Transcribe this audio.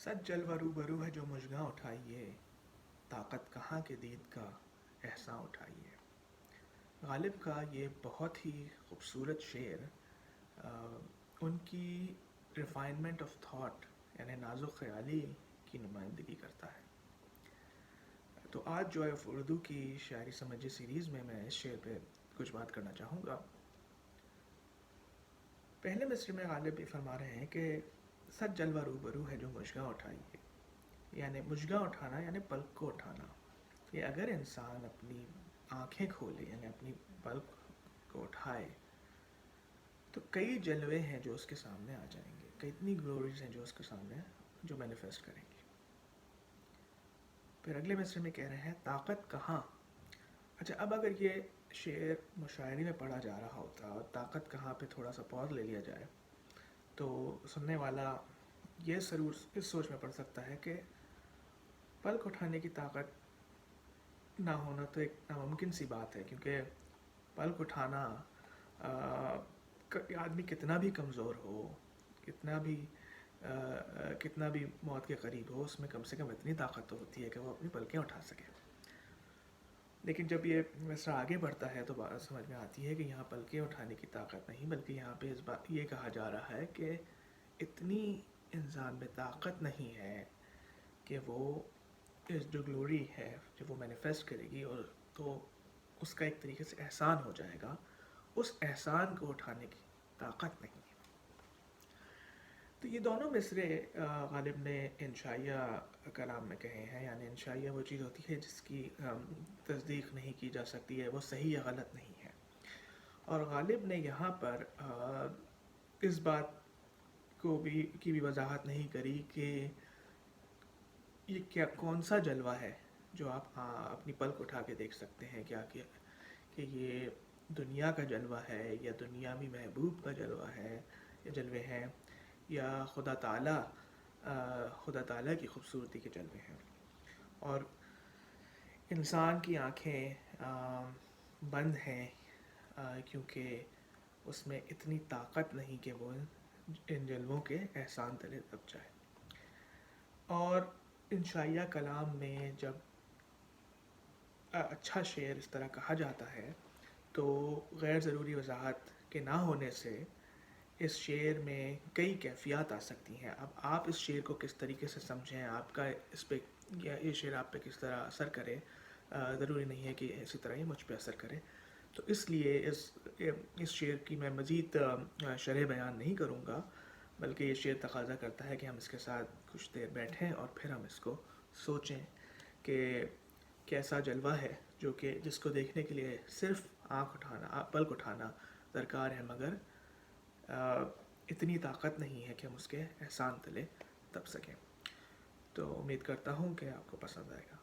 सच जलवा रूबरू है जो मुशगां उठाइए, ताकत कहाँ के दीद का एहसां उठाइए। गालिब का ये बहुत ही खूबसूरत शेर उनकी रिफाइनमेंट ऑफ थॉट यानी नाजुक ख़याली की नुमाइंदगी करता है। तो आज जो है उर्दू की शायरी समझी सीरीज़ में मैं इस शेर पे कुछ बात करना चाहूँगा। पहले मिस्र में गालिब ये फरमा रहे हैं कि सच जलवा रूबरू है जो मुशगां उठाइए, यानी मुशगां उठाना यानी पलक को उठाना। कि अगर इंसान अपनी आँखें खोले यानी अपनी पलक को उठाए तो कई जलवे हैं जो उसके सामने आ जाएंगे, कितनी ग्लोरीज हैं जो उसके सामने जो मैनिफेस्ट करेंगी। फिर अगले मिसरे में कह रहे हैं ताकत कहाँ। अच्छा, अब अगर ये शेर मुशायरे में पढ़ा जा रहा होता और ताकत कहाँ पे थोड़ा सा पॉज ले लिया जाए तो सुनने वाला ये ज़रूर इस सोच में पड़ सकता है कि पलक उठाने की ताकत ना होना तो एक नामुमकिन सी बात है, क्योंकि पलक उठाना आदमी कितना भी कमज़ोर हो, कितना भी मौत के करीब हो, उसमें कम से कम इतनी ताकत तो होती है कि वो अपनी पलकें उठा सके। लेकिन जब ये मिसरा आगे बढ़ता है तो बात समझ में आती है कि यहाँ पलकें उठाने की ताकत नहीं, बल्कि यहाँ पे इस बात ये कहा जा रहा है कि इतनी इंसान में ताकत नहीं है कि वो इस जो ग्लोरी है जब वो मैनिफेस्ट करेगी और तो उसका एक तरीके से एहसान हो जाएगा, उस एहसान को उठाने की ताकत नहीं है। तो ये दोनों मिसरे गालिब ने इंशाइया कलाम में कहे हैं, यानी इंशाइया वो चीज़ होती है जिसकी तस्दीक नहीं की जा सकती है, वो सही या गलत नहीं है। और गालिब ने यहाँ पर इस बात को भी वजाहत नहीं करी कि ये क्या कौन सा जलवा है जो आप अपनी पलक उठा के देख सकते हैं, क्या कि ये दुनिया का जलवा है या दुनियावी महबूब का जलवा है या जलवे हैं या खुदा ताला की खूबसूरती के जलवे हैं। और इंसान की आँखें बंद हैं क्योंकि उसमें इतनी ताकत नहीं कि वो इन जलवों के एहसान तले दब जाए। और इंशाइया कलाम में जब अच्छा शेर इस तरह कहा जाता है तो गैर ज़रूरी वजाहत के ना होने से इस शेर में कई कैफियत आ सकती हैं। अब आप इस शेर को किस तरीके से समझें, आपका इस पे या ये शेर आप पे किस तरह असर करे, ज़रूरी नहीं है कि इसी तरह ही मुझ पे असर करे। तो इसलिए इस शेर की मैं मज़ीद शरह बयान नहीं करूँगा, बल्कि ये शेर तकाज़ा करता है कि हम इसके साथ कुछ देर बैठें और फिर हम इसको सोचें कि कैसा जलवा है जो कि जिसको देखने के लिए सिर्फ पलक उठाना दरकार है, मगर इतनी ताकत नहीं है कि हम उसके एहसान तले दब सकें। तो उम्मीद करता हूँ कि आपको पसंद आएगा।